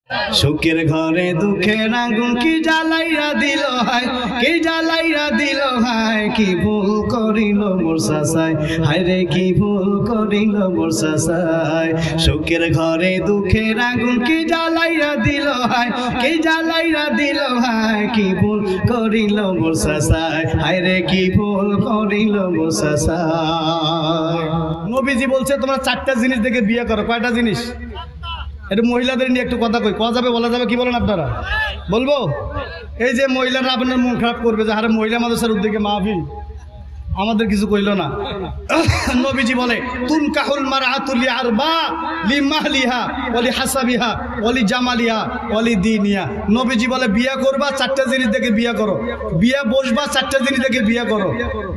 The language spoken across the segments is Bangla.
সুখের ঘরে দুঃখের আগুন কি জ্বালাইয়া দিল হায়, কি জ্বালাইয়া দিল হায়, কি ভুল করিল মোর চাচাই, হায় রে কি ভুল করিল মোর চাচাই। সুখের ঘরে দুঃখের আগুন কি জ্বালাইয়া দিল হায়, কি জ্বালাইয়া দিল হায়, কি ভুল করিল মোর চাচাই, হায় রে কি ভুল করিল মোর চাচাই। নবীজি বলছে তোমরা চারটা জিনিস দেখে বিয়ে করো। কয়টা জিনিস? এটা মহিলাদের নিয়ে একটু কথা কই, কথা যাবে, বলা যাবে, কি বলেন আপনারা? বলবো? এই যে মহিলারা আপনার মন খারাপ করবে যে আরে মহিলা মাদ্রাসার উদ্যোগে মাহফিল, আমাদের কিছু কইল না। নবীজি বলে তুনকাহুল মারআতু লিআরবা লিমাহলিহা ওয়া লিহাসাবিহা ওয়া লিজামালিহা ওয়া লিদীনিহা। নবীজি বলে বিয়ে করবা চারটা জিনিস দেখে বিয়ে করো, বিয়ে বসবা চারটা জিনিস দেখে বিয়ে করো,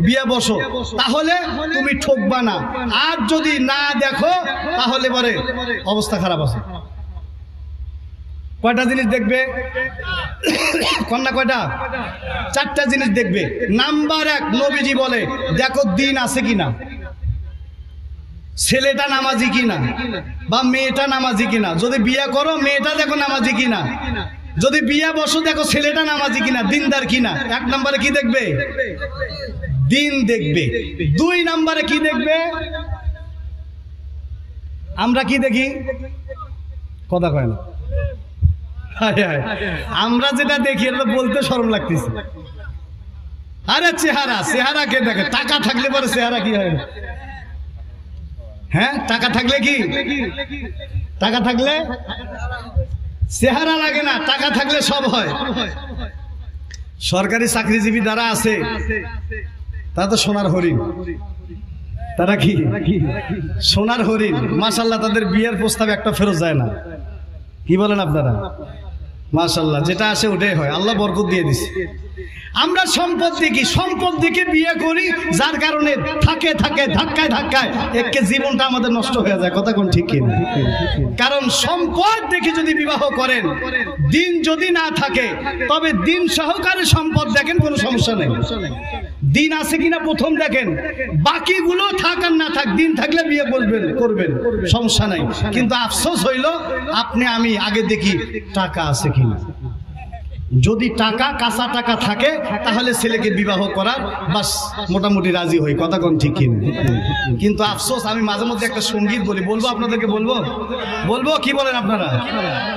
বিয়ে বসো, তাহলে তুমি ঠকবা না। আর যদি না দেখো তাহলে পরে অবস্থা খারাপ আছে। কয়টা জিনিস দেখবে? কন্যা কয়টা? চারটা জিনিস দেখবে। নাম্বার 1, নবীজি বলে দেখো দিন আছে কিনা, ছেলেটা নামাজি কিনা বা মেয়েটা নামাজি কিনা। যদি বিয়ে করো মেয়েটা দেখো নামাজি কিনা, যদি বিয়ে বসো দেখো ছেলেটা নামাজি কিনা, দিনদার কিনা। 1 নম্বরে কি দেখবে? দিন দেখবে। 2 নম্বরে কি দেখবে? আমরা কি দেখি? কথা কয় না। আমরা যেটা দেখি এটা বলতে শরম লাগতেছে। আরে চেহারা, চেহারা কে দেখে? টাকা থাকলে পরে চেহারা কি হয়? হ্যাঁ, টাকা থাকলে কি? টাকা থাকলে চেহারা লাগে না, টাকা থাকলে সব হয়। সরকারি চাকরিজীবী যারা আছে তারা তো সোনার হরিণ। তারা কি সোনার হরিণ? মাশাআল্লাহ, তাদের বিয়ের প্রস্তাব একটা ফেরত যায় না। কি বলেন আপনারা? মাশাআল্লাহ, যেটা আসে ওটাই হয়, আল্লাহ বরকত দিয়ে দিছে। আমরা সম্পদ দেখি, সম্পদ দেখে বিয়ে করি, যার কারণে থাকে থাকে ধাক্কায় ধাক্কায় একে জীবনটা আমাদের নষ্ট হয়ে যায়। কথা কোন ঠিক কিনা? কারণ সম্পদ দেখে যদি বিবাহ করেন, দিন যদি না থাকে তবে দিন সহকারে সম্পদ দেখেন, কোনো সমস্যা নেই। দিন আছে কিনা প্রথম দেখেন, বাকিগুলো থাক আর না থাক, দিন থাকলে বিয়ে করবেন, সমস্যা নাই। কিন্তু আফসোস হইল আপনি আমি আগে দেখি টাকা আছে কিনা। যদি টাকা, কাঁচা টাকা থাকে তাহলে ছেলেকে বিবাহ করার বাস মোটামুটি রাজি হই। কথা কোন ঠিক কিনা? কিন্তু আফসোস, আমি মাঝে মধ্যে একটা সঙ্গীত বলি, বলবো আপনাদেরকে? বলবো কি বলেন আপনারা?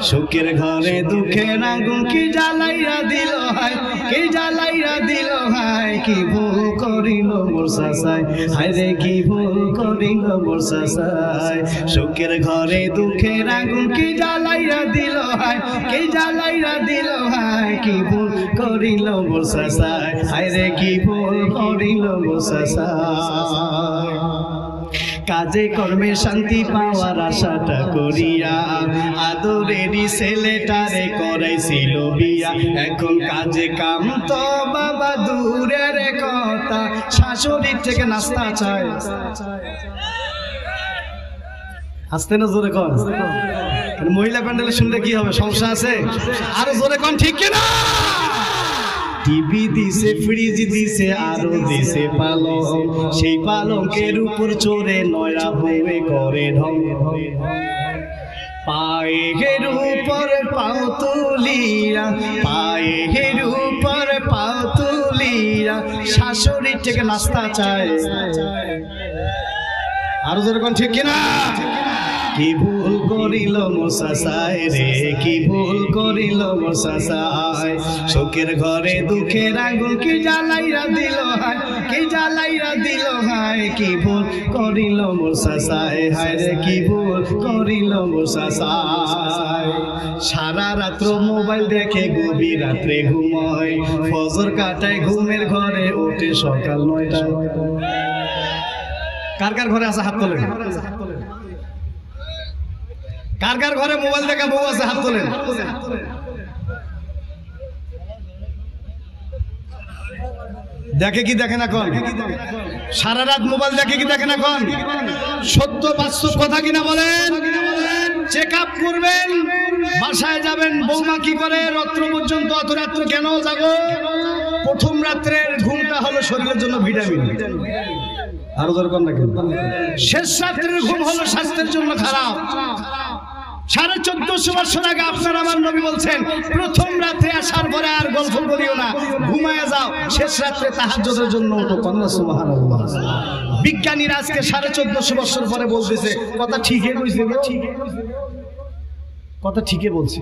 সুখের ঘরে দুঃখের আগুন কি জ্বালাইয়া দিল হায়, কি জ্বালাইয়া দিল হায়, কি ভুল করিল মোর চাচাই, হায় রে কি ভুল করিল মোর চাচাই। সুখের ঘরে দুঃখের আগুন কি জ্বালাইয়া দিল হায়, কি জ্বালাইয়া দিল হায়, কি ভুল করিল মোর চাচাই, হায় রে কি ভুল করিল মোর চাচাই। কাজে কর্মে শান্তি পাওয়ার আশাটা করিয়া আদরেরই ছেলেটারে করাইছিল বিয়া। এখন কাজে কাম তো বাবা দূরের কথা, শাশুড়ির থেকে নাস্তা চায়। আসতে না জোরে কন, মহিলা প্যান্ডেলে শুনলে কি হবে? সমস্যা আছে? আরো জোরে কন ঠিক কিনা? টিভি দিছে, ফ্রিজ দিছে, আরো দিছে পালং, সেই পালঙ্কের উপর চড়ে নয়রা হয়ে করে ঢং। পায়ের উপর পাও তুলিয়া, পায়ের উপর পাও তুলিয়া শাশুড়ির থেকে নাস্তা চায়। আরো যেরকম ঠিক কিনা? কি ভুল করিল মোর চাচাই রে, কি ভুল করিল মোর চাচাই। সুখের ঘরে দুঃখের আগুন কি জ্বালাইয়া দিল হায়, কি জ্বালাইয়া দিল হায়, কি ভুল করিল মোর চাচাই, হায় রে কি ভুল করিল মোর চাচাই। সারা রাত্র মোবাইল দেখে গভীর রাত্রে ঘুমায়, ফজর কাটায় ঘুমের ঘরে ওঠে সকাল 9টায়। কার কার ঘরে আছে হাত তোলেন? কার কার ঘরে মোবাইল দেখা বউ আছে হাত তোলেন? দেখে কি দেখে না কোন? সারা রাত মোবাইল দেখে কি দেখে না কোন? সত্য বাস্তব কথা কিনা বলেন? চেক আপ করবেন, বাসায় যাবেন, বৌমা কি করে রাত্র পর্যন্ত, অত রাত্র কেন জাগো? প্রথম রাত্রের ঘুমটা হলো শরীরের জন্য ভিটামিন, আরো দরকার না কেন? শেষ রাত্রের ঘুম হলো স্বাস্থ্যের জন্য খারাপ। 1450 বছর আগে আপনার আমার নবী বলছেন প্রথম রাতে আসার পরে আর গল্প করিও না, ঘুমায় যাও, শেষ রাতে তাহাজ্জুদের জন্য ওঠো। সুবহানাল্লাহ। বিজ্ঞানীরা আজকে 1450 বছর পরে বলতেছে কথা ঠিকই কইছে, কথা ঠিকই বলছি।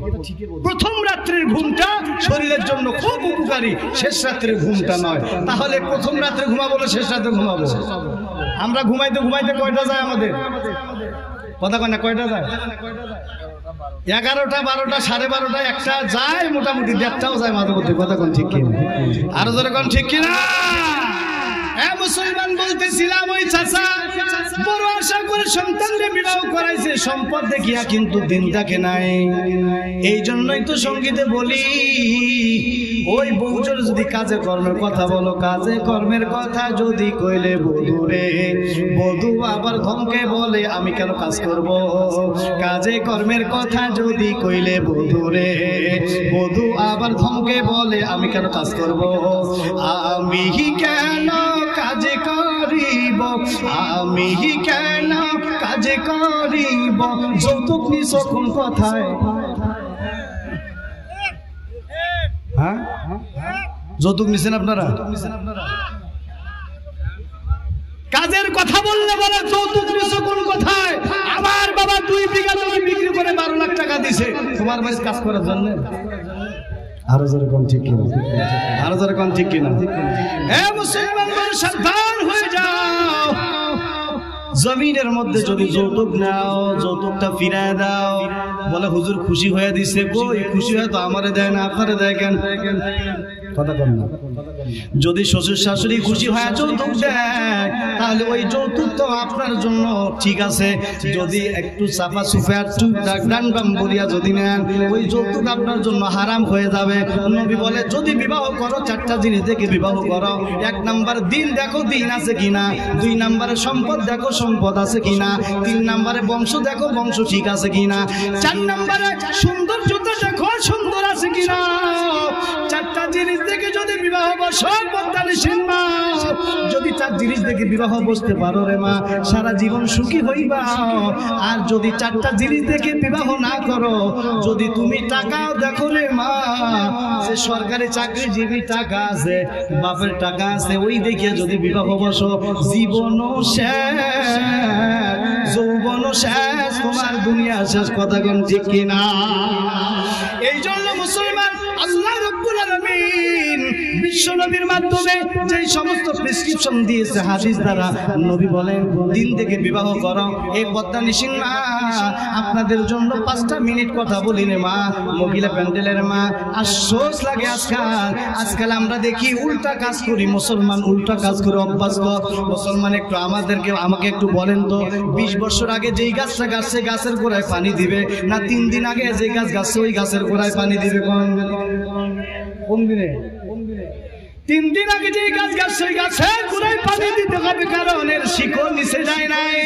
প্রথম রাত্রের ঘুমটা শরীরের জন্য খুব উপকারী, শেষ রাত্রের ঘুমটা নয়। তাহলে প্রথম রাত্রে ঘুমাবো না শেষ রাত্রে ঘুমাবো? আমরা ঘুমাইতে ঘুমাইতে কয়টা যায় আমাদের? কথা কয় না, কয়টা যায়? 11টা 12টা 12:30 একটা যায়, মোটামুটি 1:30টাও যায় মাঝে মধ্যে। কথা কোন ঠিক কিনা? আরো জোরে কোন ঠিক কিনা? মুসলমান বলতেছিলাম ওই চাচা বড় আশা করে সন্তানকে বিবাহ করাইছে সম্পদ দেখিয়া, কিন্তু দিন থাকে নাই। এই জন্যই তো সঙ্গীতে বলি ওই বউজোর যদি কাজে কর্মের কথা বলো, কাজে কর্মের কথা যদি কইলে বধুরে, বধু আবার ধমকে বলে আমি কেন কাজ করব। কাজে কর্মের কথা যদি কইলে বধুরে, বধু আবার ধমকে বলে আমি কেন কাজ করব। আমি কেন কাজে করিব, আমি কেন কাজে করিব, যৌতুক নিছ কোন কথায়? হ্যাঁ, যৌতুক নিছেন আপনারা? কাজের কথা বললে বলে যৌতুক নিছ কোন কথায়? আমার বাবা 2 বিঘা জমি বিক্রি করে 12 লাখ টাকা দিছে তোমার বাড়িতে কাজ করার জন্য। আরো জোরে কোন ঠিক কিনা? আরো জোরে কোন ঠিক কিনা? মুসলমান সাবধান হয়ে যাও। জমিনের মধ্যে যদি যৌতুক নাও, যৌতুকটা ফিরায় দাও। বলে হুজুর খুশি হয়ে দিছে, কই খুশি হয়ে তো আমারে দেয় না, আপনারে দেয় কেন? কথা বল না। যদি শ্বশুর শাশুড়ি খুশি হয় যৌতুক দেয়, তাহলে ওই যৌতুক তো আপনার জন্য ঠিক আছে। যদি একটু চাপা চুপে একটু ডান বাম বলিয়া যদি নেন, ওই যৌতুক আপনার জন্য হারাম হয়ে যাবে। নবী বলে যদি বিবাহ করো 4টা জিনিস দেখে বিবাহ করো। 1 নাম্বার দিন দেখো দিন আছে কিনা, 2 নাম্বারে সম্পদ দেখো সম্পদ আছে কিনা, 3 নাম্বারে বংশ দেখো বংশ ঠিক আছে কিনা, 4 নাম্বারে সৌন্দর্যতা দেখো সুন্দর আছে কিনা। 4টা জিনিস দেখে যদি বিবাহ বসো, যদি 4 জিনিস দেখে বিবাহ বসতে পারো রে মা, সারা জীবন সুখী হইবা। আর যদি 4টা জিনিস দেখে বিবাহ না করো, যদি তুমি টাকাও দেখো রে মা, সে সরকারি চাকরিজীবী টাকা আছে, বাপের টাকা আছে, ওই দেখে যদি বিবাহ বসো, জীবনও শেষ, যৌবনও শেষ, তোমার দুনিয়া শেষ। কথা কোন ঠিক কিনা? এই জন্য মুসলমান আল্লাহ রাব্বুল আলামিন বিশ্ব নবীর মাধ্যমে যে সমস্ত প্রেসক্রিপশন দিয়েছে হাদিস দ্বারা, নবী বলেন দিন থেকে বিবাহ করো। এই পদ্মা নিশিন মা আপনাদের জন্য 5টা মিনিট কথা বলিলে মা, মহিলা প্যান্ডেলের মা, আশ্চর্য লাগে। আজকাল আমরা দেখি উল্টা কাজ করি, মুসলমান উল্টা কাজ করে অভ্যাস। মুসলমান একটু আমাকে একটু বলেন তো, 20 বছর আগে যেই গাছটা গাছে গাছের গোড়ায় পানি দিবে না 3 দিন আগে যে গাছ গাছে ওই গাছের গোড়ায় পানি দিবে? কোন দিনে? 3 দিন আগে যে গাছ গাছ ওই গাছের গোড়ায় পানি দিতে হবে, কারণ এর শিকড় নিচে যায় নাই।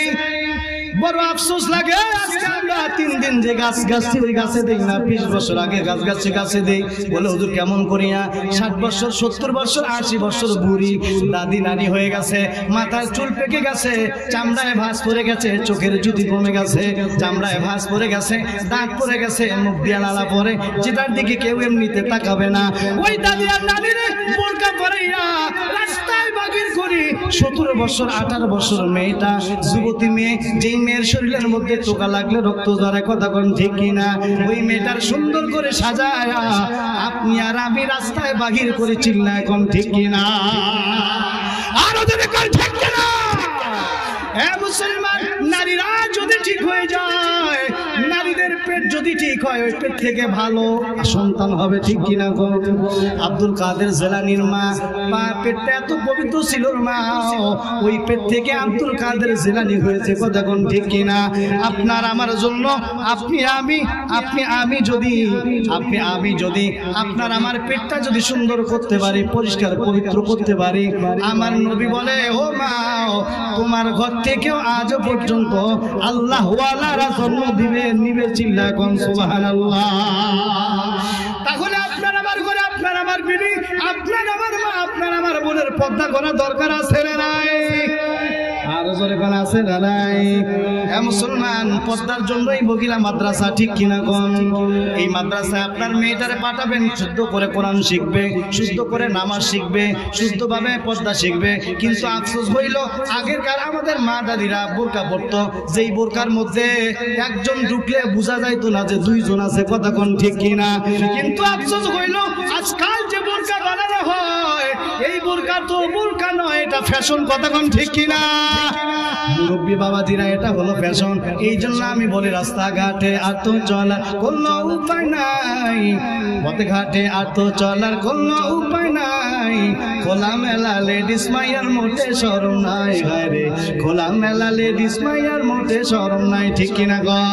বড় আফসোস লাগে আজকে আমরা 3 দিন যে গাছ গাছছি ওই গাছে দেই না, 20 বছর আগে গাছ গাছছি গাছে দেই। বলে হুজুর কেমন করিয়া? 60 বছর 70 বছর 80 বছর বুড়ি দাদি নানি হয়ে গেছে, মাথায় চুল পেকে গেছে, চামড়ায় ভাঁজ পড়ে গেছে, চোখের জ্যোতি কমে গেছে, চামড়ায় ভাঁজ পড়ে গেছে, দাঁত পড়ে গেছে, মুখ দিয়ে লালা পড়ে, যেটার দিকে কেউ এমনিতে তাকাবে না। ওই দাদি আর নানিরে বোরকা পরাইয়া রাস্তায় বাগির করি 17 বছর 18 বছর মেয়েটা, যুবতী মেয়ে, যেই মেয়ের শরীরের মধ্যে টোকা লাগলে রক্ত ঝরে। কথা কোন ঠিক কিনা? ওই মেয়েটার সুন্দর করে সাজায় আপনি আর আমি রাস্তায় বাহির করে চিল্লা, এখন ঠিক কিনা? আরো যদি কোন ঠিক কিনা? মুসলমান নারীরা যদি ঠিক হয়ে যায়, নারীদের পেট যদি ঠিক হয়, ওই পেট থেকে ভালো সন্তান হবে। ঠিক কিনা? আব্দুল কাদের জিলানীর মা পেটটা এত পবিত্র ছিল মা, ওই পেট থেকে আব্দুল কাদের জিলানী হয়েছে। কথা কোন ঠিক কিনা? আপনার আমার জন্য আপনি আমি যদি আপনার আমার পেটটা যদি সুন্দর করতে পারি, পরিষ্কার পবিত্র করতে পারি, আমার নবী বলে ও মা, তোমার ঘর থেকেও আজ পর্যন্ত আল্লাহ ওয়ালারা জন্ম নিবে। চিল্লা কোন সুবহানাল্লাহ। তাহলে আপনার আমার ঘরে আপনার আমার বিবি, আপনার আমার মা, আপনার আমার বোনের পর্দা করা দরকার আছে না নাই? আর জোরে কোন আছে না নাই? মুসলমান, পর্দার জন্যই মহিলা মাদ্রাসা, ঠিক কিনা কোন? এই মাদ্রাসায় আপনার মেয়েটারে পাঠাবেন, শুদ্ধ করে কোরআন শিখবে, শুদ্ধ করে নামাজ শিখবে, শুদ্ধভাবে পর্দা শিখবে। কিন্তু আফসোস হইল আগেরকার আমাদের মা দাদিরা বোরকা পরতো, যেই বোরকার মধ্যে একজন ঢুকলে বোঝা যাইতো না যে দুইজন আছে, কথা কোন ঠিক কিনা? কিন্তু আফসোস হইল আজকাল যে বোরকা বানানো হয় এই বোরকা তো বোরকা নয়, এটা ফ্যাশন, কথা কোন ঠিক কিনা? মুরব্বী বাবাজিরা, এটা হলো ফ্যাশন। এই জন্য আমি বলি রাস্তাঘাটে আর তো চলার কোনো উপায় নাই, পথে ঘাটে আর তো চলার কোনো উপায় নাই। খোলা মেলা লেডিস মাইয়ার মোটে শরম নাই, রে খোলা মেলা লেডিস মাইয়ার মোটে শরম নাই, ঠিক কিনা গো?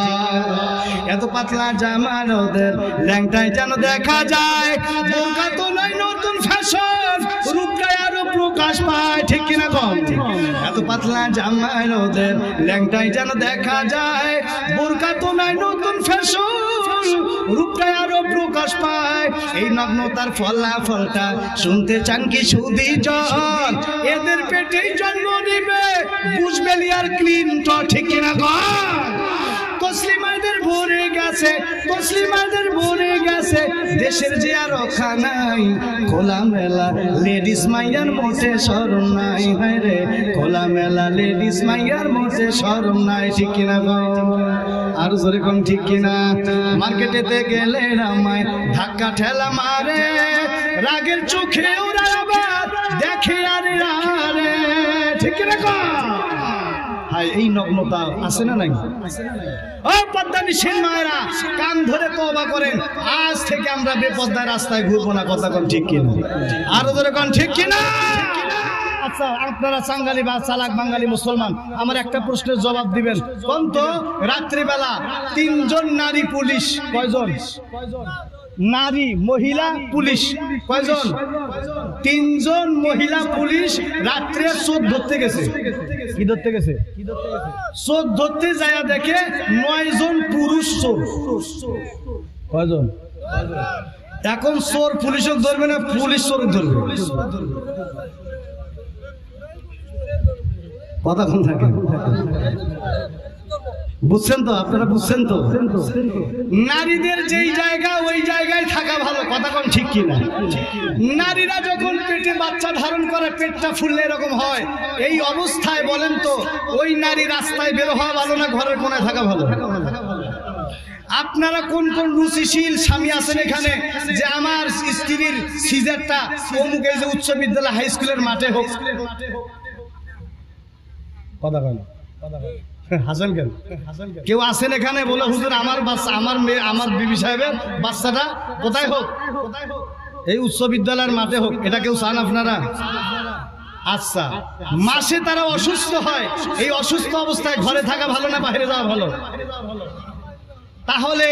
এত পাতলা জামার ওদের ল্যাংটাই যেন দেখা যায়, বোরকা তো নয় নতুন ফ্যাশন, রূপটাই আরো প্রকাশ পায়, ঠিক কিনা গো? এত পাতলা জামার ওদের ল্যাংটাই যেন দেখা যায়, বোরকা তো নয় নতুন ফ্যাশন, রূপটাই আরো প্রকাশ পায়। এই নগ্নতার ফলাফলটা শুনতে চান কি সুধী জন? এদের পেটেই জন্ম নিবে বুঝবেলিয়ার ক্লিনটন, ঠিক কিনা গো? তসলিমাদের ভরে গেছে, তসলিমাদের ভরে গেছে, দেশের যে আর রক্ষা নাই। খোলা মেলা লেডিস মাইয়ার মোটে শরম নাই, হায় রে খোলা মেলা লেডিস মাইয়ার মোটে শরম নাই, ঠিক কিনা গো? আর জোরে কোন ঠিক কিনা? মার্কেটেতে গেলে রামায় ধাক্কা ঠেলা মারে, রাগের চোখে ওরা আবার দেখে আরে আরে, ঠিক কিনা গো? এই নগ্নতা আছে না নাই? ও পর্দা নিষেধ মায়েরা, কান ধরে তওবা করেন, আজ থেকে আমরা বেপর্দায় রাস্তায় ঘুরবো না, কথা কোন ঠিক কিনা? আরো ধরে কোন ঠিক কিনা? আচ্ছা, আপনারা চাঙ্গালি বা চালাক বাঙালি মুসলমান, আমার একটা প্রশ্নের জবাব দিবেন কোন তো? রাত্রিবেলা তিনজন নারী পুলিশ, কয়জন নারী মহিলা পুলিশ? কয়জন? তিনজন মহিলা পুলিশ রাত্রে চোর ধরতে গেছে। কি ধরতে গেছে? চোর ধরতে যায় দেখে 9 জন পুরুষ চোর। কয়জন? এখন চোর পুলিশও ধরবে না, পুলিশ চোর ধরবে, কথা কোন থাকে? বুঝছেন তো আপনারা? বুঝছেন তো? নারীদের যেই জায়গা ওই জায়গায় থাকা ভালো, কথা কোন ঠিক কিনা? নারীরা যখন পেটে বাচ্চা ধারণ করে, পেটটা ফুললে এরকম হয়, এই অবস্থায় বলেন তো ওই নারী রাস্তায় বের হওয়া ভালো না ঘরের কোনায় থাকা ভালো? আপনারা কোন কোন রুচিশীল স্বামী আছেন এখানে যে আমার স্ত্রীর সিজারটা অমুক এই যে উচ্চ বিদ্যালয় হাই স্কুলের মাঠে হোক, কথা বলেন, হাসান কেন? কেউ আছেন এখানে বলে হুজুর আমার বাচ্চা, আমার মেয়ে, আমার বিবি সাহেবের বাচ্চাটা কোথায় হোক, এই উচ্চ বিদ্যালয়ের মাঠে হোক, এটা কেউ চান আপনারা? আচ্ছা, মাসে তারা অসুস্থ হয়, এই অসুস্থ অবস্থায় ঘরে থাকা ভালো না বাইরে যাওয়া ভালো? তাহলে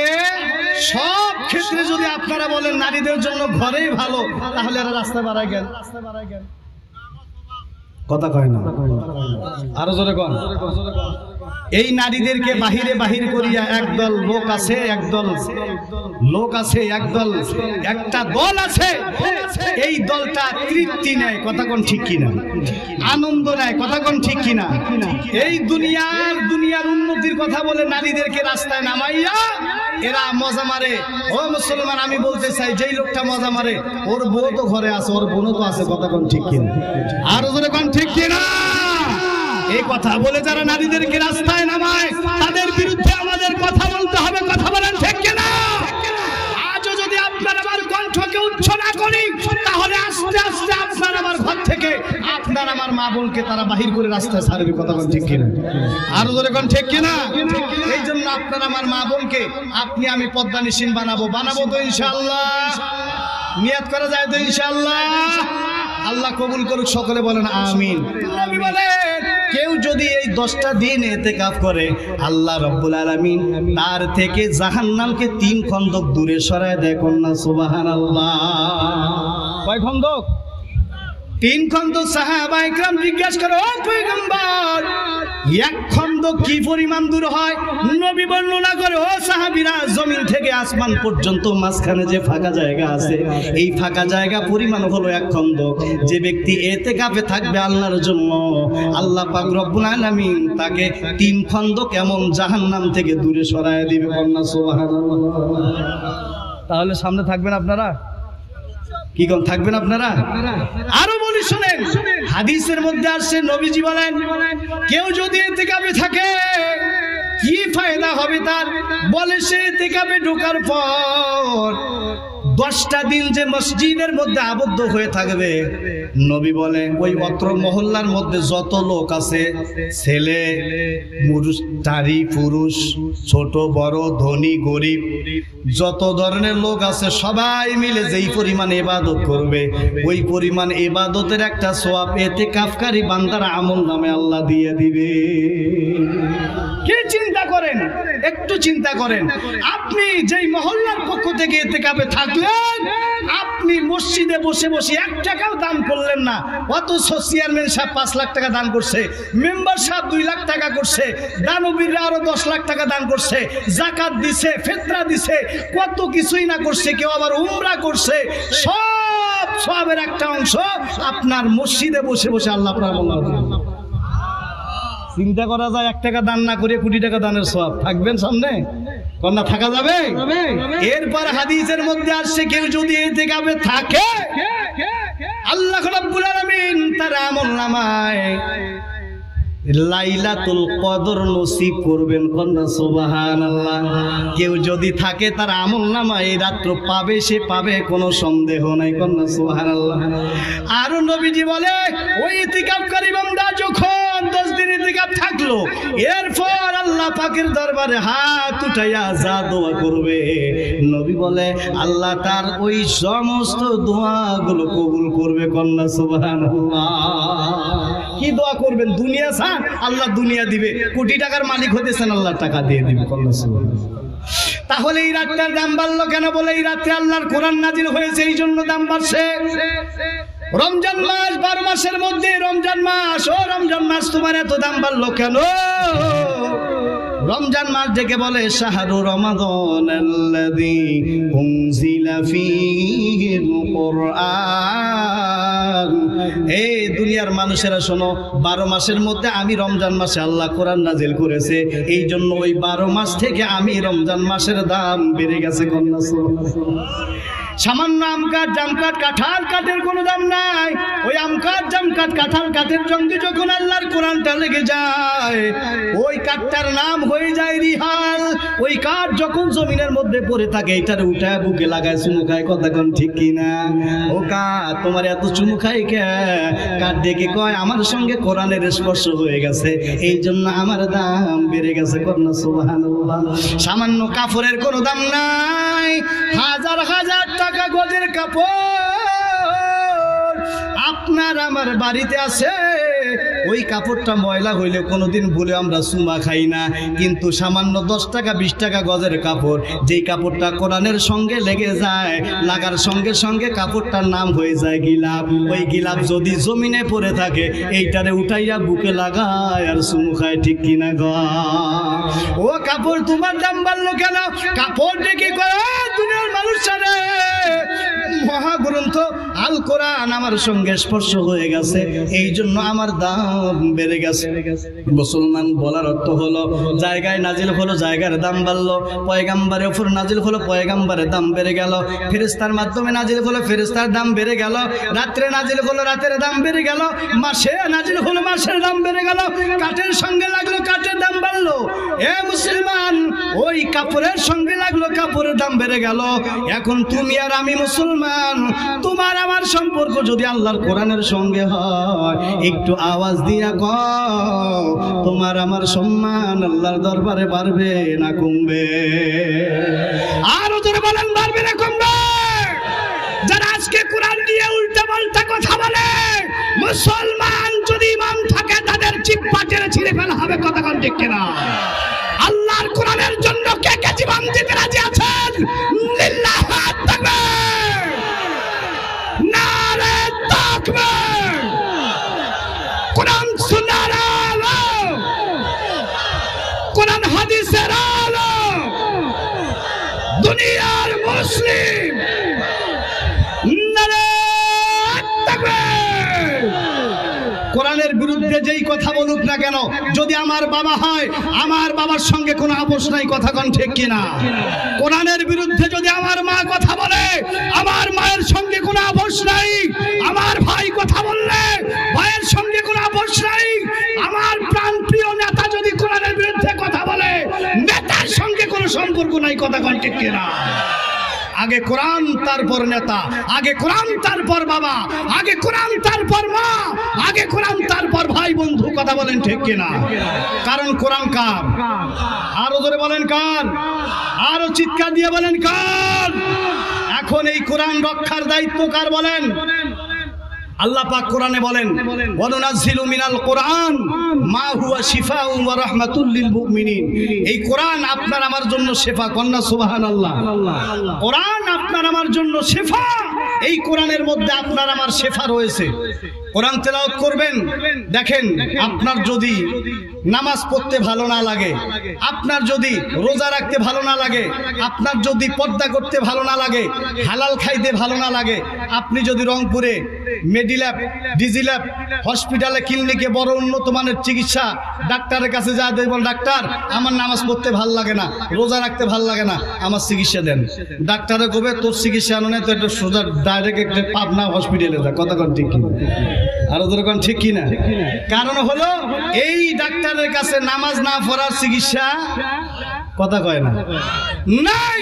সব ক্ষেত্রে যদি আপনারা বলেন নারীদের জন্য ঘরেই ভালো, তাহলে এরা রাস্তায় বাড়ায় গেল, কথা কয় না? আরো জোরে কন। এই নারীদেরকে বাহিরে বাহির করিয়া একদল লোক আছে, একদল লোক আছে, একদল একটা দল আছে, এই দলটা তৃপ্তি নেয়, কথা কোন ঠিক কিনা? আনন্দ নেয়, কথা কোন ঠিক কিনা? এই দুনিয়ার উন্নতির কথা বলে নারীদেরকে রাস্তায় নামাইয়া এরা মজা মারে। ও মুসলমান, আমি বলতে চাই যেই লোকটা মজা মারে ওর বউ তো ঘরে আছে, ওর বোনও তো আছে, কথা কোন ঠিক কিনা? আর ওদের কোন ঠিক কিনা? এই কথা বলে যারা নারীদেরকে রাস্তায় নামায় তাদের বিরুদ্ধে আমাদের কথা বলতে হবে, কথা বলেন ঠিক কিনা? আজও যদি আপনার আমার কণ্ঠকে উচ্চ না করি, তাহলে আস্তে আস্তে আপনার আমার ঘর থেকে আপনার আমার মা বোনকে তারা বাহির করে রাস্তায় ছাড়বে, কথা বলেন ঠিক কিনা? আরো ধরে কোন ঠিক কিনা? এই জন্য আপনার আমার মা বোনকে আপনি আমি পর্দা নিশীন বানাবো তো ইনশাআল্লাহ? নিয়াত করা যায় তো ইনশাআল্লাহ? আল্লাহ কবুল করুক, সকলে বলেন আমিন। নবী বলেন কেউ যদি এই 10টা দিন ইতিকাফ করে, আল্লাহ রাব্বুল আলামিন তার থেকে জাহান্নামকে 3 খন্দক দূরে সরায় দেয়। কন্যা সুবহানাল্লাহ। কয় খন্দক? 3 খন্দক। সাহাবায়ে কেরাম জিজ্ঞাসা করে, ও পয়গম্বর এক খন্দ কি পরিমাণ দূর হয় নবী বর্ণনা করে, ও সাহাবীরা, জমিন থেকে আসমান পর্যন্ত মাঝখানে যে ফাঁকা জায়গা আছে এই ফাঁকা জায়গা পরিমাণ হলো এক খন্দ। যে ব্যক্তি ইতিকাফে থাকবে আল্লাহর জন্য, আল্লাহ পাক রব্বুল আলামিন তাকে 3 খন্দ কেমন জাহান্নাম থেকে দূরে সরায় দিবে। কন্যা সুবহানাল্লাহ। তাহলে সামনে থাকবেন আপনারা? কি কোন থাকবেন আপনারা? আরো বলি শুনেন, হাদিসের মধ্যে আসছে নবীজি বলেন কেউ যদি ইতিকাফে থাকে কি ফায়দা হবে তার? বলে সে ইতিকাফে ঢোকার পর 10টা দিন যে মসজিদের মধ্যে আবদ্ধ হয়ে থাকবে, নবী বলে ওই অত্র মহল্লার মধ্যে যত লোক আছে, ছেলে পুরুষ, নারী পুরুষ, ছোট বড়, ধনী গরিব, যত ধরনের লোক আছে সবাই মিলে যেই পরিমাণ ইবাদত করবে ওই পরিমাণ ইবাদতের একটা সওয়াব ইতিকাফকারী বান্দার আমলনামে আল্লাহ দিয়ে দিবে। কি চিন্তা করেন, একটু চিন্তা করেন, আপনি যেই মহল্লার পক্ষ থেকে ইতিকাফে থাকলেন, আপনি মসজিদে বসে বসে 1 টাকাও দান করলেন না, অথচ চেয়ারম্যান সাহেব 5 লাখ টাকা দান করছে, মেম্বার সাহেব 2 লাখ টাকা করছে, দানবীররা আরো 10 লাখ টাকা দান করছে, জাকাত দিছে, ফিতরা দিছে, কত কিছুই না করছে, কেউ আবার উমরা করছে, সব সবের একটা অংশ আপনার মসজিদে বসে বসে আল্লাহ আপনার বলল। চিন্তা করা যায় 1 টাকা দান না করে কোটি টাকা দানের সওয়াব। থাকবেন সামনে? কন্যা থাকা যাবে? এরপর হাদিসের মধ্যে আসছে কেউ যদি ইতিকাফে থাকে আল্লাহ রাব্বুল আলামিন তার আমলনামায় লাইলাতুল কদর নসিব করবেন। কন্যা সুবহানাল্লাহ। কেউ যদি থাকে তার আমলনামায় এই রাত্র পাবে, সে পাবে, কোনো সন্দেহ নাই। কন্যা সুবহানাল্লাহ। আর নবীজি বলে ওই ইতিকাফকারী বান্দা যখন 10 দিন ইতিকাফ থাকলো, এরপর আল্লাহ পাকের দরবারে হাত উঠাইয়া যা দোয়া করবে, নবী বলে আল্লাহ তার ওই সমস্ত দোয়াগুলো কবুল করবে। কন্যা সুবহানাল্লাহ। কি দোয়া করবেন? দুনিয়া চান, আল্লাহ দুনিয়া দিবে। কোটি টাকার মালিক হতেছেন, আল্লাহ টাকা দিয়ে দিবে। কন্যা সুবহানাল্লাহ। তাহলে এই রাতটার দাম বাড়লো কেন? বলে এই রাতে আল্লাহর কোরআন নাজিল হয়েছে, এই জন্য দাম বাড়ছে। রমজান মাস 12 মাসের মধ্যে রমজান মাস, ও রমজান মাস তোমার এত দাম বাড়লো কেন? রমজান মাস ডেকে বলে শাহরু রমাদানাল্লাযী উনজিলা ফীহিল কুরআন। এই দুনিয়ার মানুষেরা শোনো, 12 মাসের মধ্যে আমি রমজান মাসে আল্লাহ কোরআন নাজিল করেছে, এই জন্য ওই 12 মাস থেকে আমি রমজান মাসের দাম বেড়ে গেছে। কন্যা সুবহানাল্লাহ। সামান্য আম কাঠ, জাম কাঠ, কাঁঠাল কাঠের কোনো দাম নাই। ওই আম কাঠ, জাম কাঠ, কাঁঠাল কাঠের সঙ্গে যখন আল্লাহর কোরআনটা লেগে যায়, ওই কাঠটার নাম হয়ে যায় রিহাল। ওই কাঠ যখন জমিনের মধ্যে পড়ে থাকে, এটারে উঠায় বুকে লাগায় চুমু খায়। কথা কোন ঠিক কিনা? ও কাঠ, তোমার এত চুমু খায় কে? কাঠ ডেকে কয় আমার সঙ্গে কোরআনের স্পর্শ হয়ে গেছে, এই জন্য আমার দাম বেড়ে গেছে। কন্যা সুবহানাল্লাহ। সামান্য কাপড়ের কোনো দাম নাই, হাজার হাজার টাকা গজের কাপড় আপনার আমার বাড়িতে আছে, ওই কাপড়টা ময়লা হইলে কোনোদিন ভুলে আমরা চুমা খাই না, কিন্তু সামান্য 10 টাকা 20 টাকা গজের কাপড়, যেই কাপড়টা কোরআনের সঙ্গে লেগে যায়, লাগার সঙ্গে সঙ্গে কাপড়টার নাম হয়ে যায় গিলাপ। ওই গিলাপ যদি জমিনে পড়ে থাকে, এইটারে উঠাইয়া বুকে লাগায় আর চুমু খায়। ঠিক কিনা গো? ও কাপড় তোমার দাম বাড়লো কেন? কাপড় ডেকে করে দুনিয়ার মানুষ ছাড়ে, মহাগ্রন্থ আল কোরআন আমার সঙ্গে স্পর্শ হয়ে গেছে, এই জন্য আমার দাম বেড়ে গেছে। মুসলমান বলার অর্থ হলো জায়গায় নাজিল হলো, জায়গার দাম বাড়লো। পয়গাম্বরের উপর নাজিল হলো, পয়গাম্বরের দাম বেড়ে গেল। ফেরেশতার মাধ্যমে নাজিল হলো, ফেরেশতার দাম বেড়ে গেল। রাত্রে নাজিল হলো, রাতের দাম বেড়ে গেল। মাসে নাজিল হলো, মাসের দাম বেড়ে গেল। কাঠের সঙ্গে লাগলো, কাঠের দাম বাড়লো। এ মুসলমান, ওই কাপড়ের সঙ্গে লাগলো, কাপড়ের দাম বেড়ে গেল। এখন তুমি আর আমি মুসলমান, তোমার আমার সম্পর্ক যদি আল্লাহর কোরআনের সঙ্গে হয়, একটু আওয়াজ দিয়া কও, তোমার আমার সম্মান আল্লাহর দরবারে বাড়বে না কমবে? আরো জোরে বলেন, বাড়বে না কমবে? যারা আজকে কোরআন দিয়ে উল্টা পাল্টা কথা বলে, মুসলমান যদি ইমান থাকে তাদের জিহ্বা টেনে ছিঁড়ে ফেলা হবে। কথা কোন ঠিক কিনা? আল্লাহর কোরআনের জন্য কে কে জীবন দিতে রাজি আছেন? লিল্লাহ তাকবীর, নারে তাকবীর। কোরআন সুন্নাহর আলো, হাদিসের আলো, দুনিয়ার মুসলিম কোরআনের বিরুদ্ধে যেই কথা বলুক না কেন, যদি আমার বাবা হয়, আমার বাবার সঙ্গে কোনো আপোষ নাই, কথা কোন ঠিক কিনা? কোরআনের বিরুদ্ধে যদি আমার মা কথা বলে, আমার মায়ের সঙ্গে কোনো আপোষ নাই। আমার ভাই কথা বললে ভাইয়ের সঙ্গে কোনো আপোষ নাই। আমার প্রাণপ্রিয় নেতা যদি কোরআনের বিরুদ্ধে কথা বলে, নেতার সঙ্গে কোনো সম্পর্ক নাই, কথা কোন ঠিক কিনা? আগে কোরআন তারপর নেতা, আগে কোরআন তারপর বাবা, আগে কোরআন তারপর মা, আগে কোরআন তারপর ভাই বন্ধু, কথা বলেন ঠিক কিনা? কারণ কোরআন কার? আরো জোরে বলেন কার? আরো চিৎকার দিয়ে বলেন কার? এখন এই কোরআন রক্ষার দায়িত্ব কার বলেন? আল্লাহ পাক কোরআনে বলেন, ওয়ানুনাজ্জিলু মিনাল কোরআন মা হুয়া শিফাউন ওয়া রাহমাতুল লিল মুমিনিন। এই কোরআন আপনার আমার জন্য শিফা, কন্না সুবহানাল্লাহ। কোরআন আপনার আমার জন্য শিফা। এই কোরআনের মধ্যে আপনার আমার শিফা রয়েছে। কোরআন তেলাওয়াত করবেন। দেখেন, আপনার যদি নামাজ পড়তে ভালো না লাগে, আপনার যদি রোজা রাখতে ভালো না লাগে, আপনার যদি পর্দা করতে ভালো না লাগে, হালাল খাইতে ভালো না লাগে, আপনি যদি রংপুরে মেডিল্যাব, ডিজিল্যাব, হসপিটালে, ক্লিনিকে বড় উন্নত মানের চিকিৎসা, ডাক্তারের কাছে যা দেখবেন, ডাক্তার আমার নামাজ পড়তে ভালো লাগে না, রোজা রাখতে ভালো লাগে না, আমার চিকিৎসা দেন। ডাক্তারে কবে তোর চিকিৎসা আনো না, তো একটা সোজা ডাইরেক্ট একটা পাবনা হসপিটালে যা, কথা কোন ঠিক কিনা? আরো দরকার ঠিক কিনা? কারণ হলো এই ডাক্তারের কাছে নামাজ না পড়ার চিকিৎসা, কথা কয় না, নাই।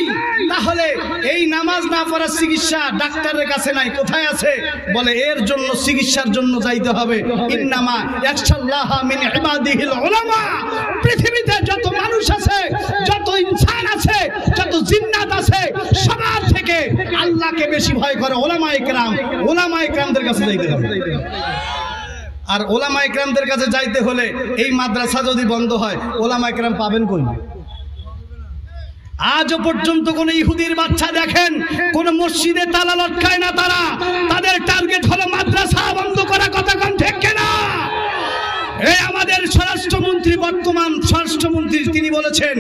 তাহলে এই নামাজ না পড়ার চিকিৎসা ডাক্তারের কাছে নাই, কোথায় আছে? বলে এর জন্য চিকিৎসার জন্য যাইতে হবে ইন্নামা ইয়াখশাল্লাহা মিন ইবাদিহিল উলামা। পৃথিবীতে যত মানুষ আছে, যত ইনসান আছে, যত জিন্নাত আছে, সবার থেকে আল্লাহকে বেশি ভয় করে উলামায়ে কেরাম। উলামায়ে কেরামদের কাছে যাইতে হবে। আর উলামায়ে কেরামদের কাছে যাইতে হলে এই মাদ্রাসা যদি বন্ধ হয়, উলামায়ে কেরাম পাবেন কই? আজও পর্যন্ত কোন ইহুদির বাচ্চা দেখেন কোন মসজিদে তালা লটকায় না। তারা, তাদের টার্গেট হলো মাদ্রাসা বন্ধ করা, কথা কোন ঠিক কিনা? এই আমাদের স্বরাষ্ট্রমন্ত্রী, বর্তমান স্বরাষ্ট্রমন্ত্রী, তিনি বলেছেন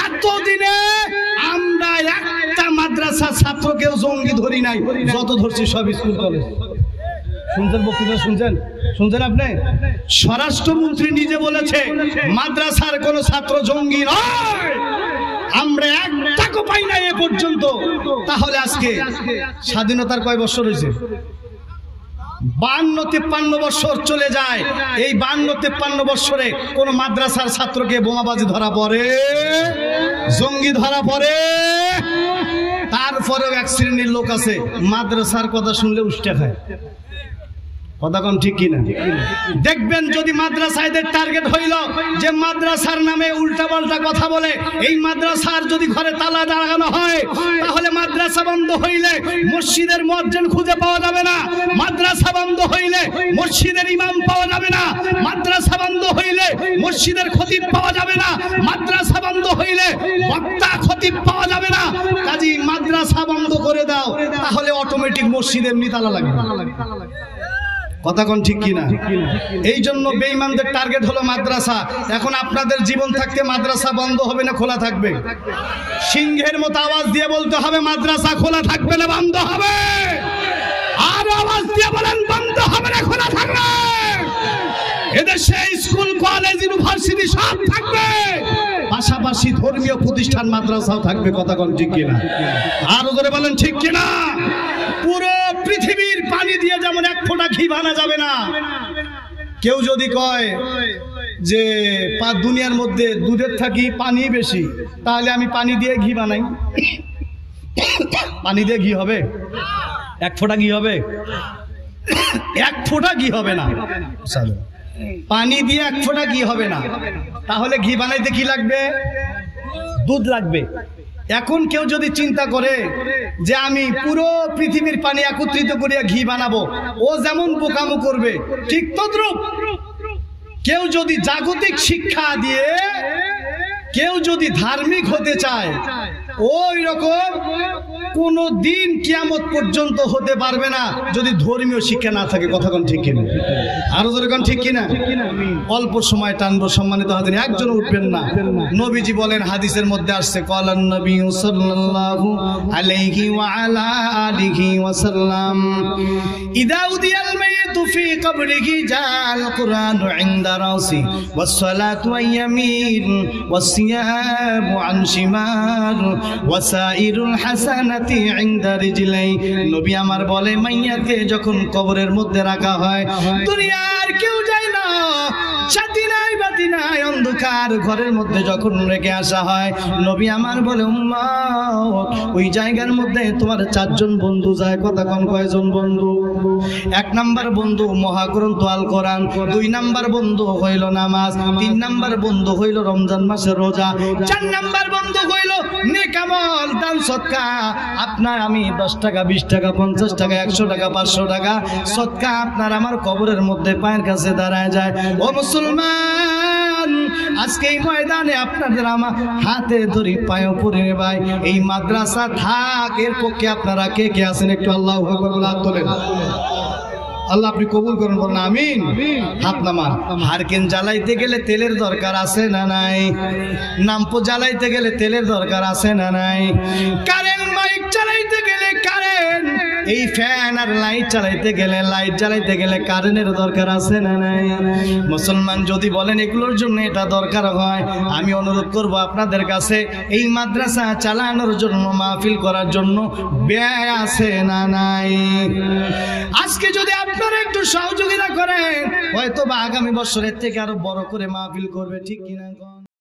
এতদিনে আমরা একটা মাদ্রাসা ছাত্রকেও জঙ্গি ধরি নাই, যত ধরছি সব স্কুল কলেজ। শুনছেন বক্তৃতা? শুনছেন আপনি? স্বরাষ্ট্রমন্ত্রী নিজে বলেছে মাদ্রাসার কোন ছাত্র জঙ্গি নয়, আমরা একটাকও পাই না এ পর্যন্ত। তাহলে আজকে স্বাধীনতার কয় বছর হয়েছে? 52-53 বছর চলে যায়। এই 52-53 বছরে কোন মাদ্রাসার ছাত্রকে বোমাবাজি ধরা পড়ে, জঙ্গি ধরা পড়ে? তারপরেও এক শ্রেণীর লোক আছে মাদ্রাসার কথা শুনলে উষ্টা খায়, কথা কোন ঠিক কিনা? দেখবেন যদি মাদ্রাসায় টার্গেট হইল যে মাদ্রাসার নামে উল্টাপাল্টা কথা বলে, এই মাদ্রাসার যদি ঘরে তালা লাগানো হয়, তাহলে মাদ্রাসা বন্ধ হইলে মসজিদের মুয়াজ্জিন খুঁজে পাওয়া যাবে না, মাদ্রাসা বন্ধ হইলে মসজিদের ইমাম পাওয়া যাবে না, মাদ্রাসা বন্ধ হইলে মসজিদের খতিব পাওয়া যাবে না, মাদ্রাসা বন্ধ হইলে বক্তা খতিব পাওয়া যাবে না। কাজী মাদ্রাসা বন্ধ করে দাও, তাহলে অটোমেটিক মসজিদের এমনি তালা লাগবে, কথা কোন ঠিক কিনা? এই জন্য বেঈমানদের টার্গেট হলো মাদ্রাসা। এখন আপনাদের জীবন থাকতে মাদ্রাসা বন্ধ হবে না খোলা থাকবে? সিংহের মতো আওয়াজ দিয়ে বলতে হবে মাদ্রাসা খোলা থাকবে না বন্ধ হবে? আর আওয়াজ দিয়ে বলেন বন্ধ হবে না খোলা থাকবে? এদেশে স্কুল, কলেজ, ইউনিভার্সিটি সব থাকবে, পাশাপাশি ধর্মীয় প্রতিষ্ঠান মাদ্রাসাও থাকবে, কথা কোন ঠিক কিনা? আরো জোরে বলেন ঠিক কিনা? পুরো পৃথিবীর পানি দিয়ে যেমন এক ফোঁটা ঘি বানা যাবে না। কেউ যদি কয় যে দুনিয়ার মধ্যে দুধের থাকি পানি বেশি, তাহলে আমি পানি দিয়ে ঘি বানাই, পানি দিয়ে ঘি হবে? এক ফোঁটা ঘি হবে? এক ফোঁটা ঘি হবে না। পানি দিয়ে এক ফোঁটা ঘি হবে না। তাহলে ঘি বানাইতে কি লাগবে? দুধ লাগবে। এখন কেউ যদি চিন্তা করে যে আমি পুরো পৃথিবীর পানি একত্রিত করিয়া ঘি বানাবো, ও যেমন বোকামো করবে, ঠিক তদ্রূপ কেউ যদি জাগতিক শিক্ষা দিয়ে কেউ যদি ধার্মিক হতে চায়, ওই রকম কোনো দিন কিয়ামত পর্যন্ত হতে পারবে না যদি ধর্মীয় শিক্ষা না থাকে। কথা কোন ঠিক কিনা? আরো জোরে কোন ঠিক কিনা? অল্প সময় টানবো, সম্মানিত হাজিরিন, একজন উঠবেন না। নবীজি বলেন, হাদিসের মধ্যে আসছে, ক্বালান নবী সাল্লাল্লাহু আলাইহি ওয়া আলা আলিহি ওয়া সাল্লাম, ইদা উদিয়াল মাইয়িতু ফি কবরিহি জাল কুরআনু ইনদা রাসি ওয়াস সালাতু আন ইয়ামিন ওয়াস সিয়ামু আন শিমাল ওয়া সাইরুল হাসানাতি ইনদা রিজলাই। নবী আমার বলে, মাইয়াকে যখন কবরের মধ্যে রাখা হয়, দুনিয়ার কেউ যায় না, সাথী নাই বাতি নাই, অন্ধকার ঘরের মধ্যে যখন রেখে আসা হয়, নবী আমার বলে, উম্মত, ওই জায়গার মধ্যে তোমার 4 জন বন্ধু যায়। কথা কোন কয়জন বন্ধু? 1 নাম্বার বন্ধু মহাগ্রন্থ আল কোরআন, 2 নাম্বার বন্ধু হইল নামাজ, 3 নাম্বার বন্ধু হইল রমজান মাসের রোজা, 4 নাম্বার বন্ধু হইল নেক আমল, দান সদকা। আপনার আমি 10 টাকা, 20 টাকা, 50 টাকা, 100 টাকা, 500 টাকা সদকা আপনার আমার কবরের মধ্যে পায়ের কাছে দাঁড়ায় যায়। ও মুসলমান, আজকে এই ময়দানে আপনাদের আমার হাতে ধরি, পায়ে পড়ে, ভাই এই মাদ্রাসা থাক, এর পক্ষে আপনারা কে কে আছেন? একটু আল্লাহু আকবার বলে হাত তোলেন। আল্লাহ আপনি কবুল করুন, বলেন আমিন। হাত নামান। হারকেন জ্বালাইতে গেলে তেলের দরকার আছে না নাই? নাম্পো জ্বালাইতে গেলে তেলের দরকার আছে না নাই? কারেন্ট মাইক চালাইতে গেলে কারেন্ট, এই ফ্যান আর লাইট চালাইতে গেলে, লাইট জ্বালাইতে গেলে কারেন্টের দরকার আছে না নাই? মুসলমান যদি বলেন এগুলোর জন্য এটা দরকার হয়, আমি অনুরোধ করব আপনাদের কাছে, এই মাদ্রাসা চালানোর জন্য, মাহফিল করার জন্য ব্যয় আছে না নাই? আজকে যদি আপনারা একটু সহযোগিতা করেন, হয়তো বা আগামী বছরের থেকে আরো বড় করে মাহফিল করবে, ঠিক কিনা?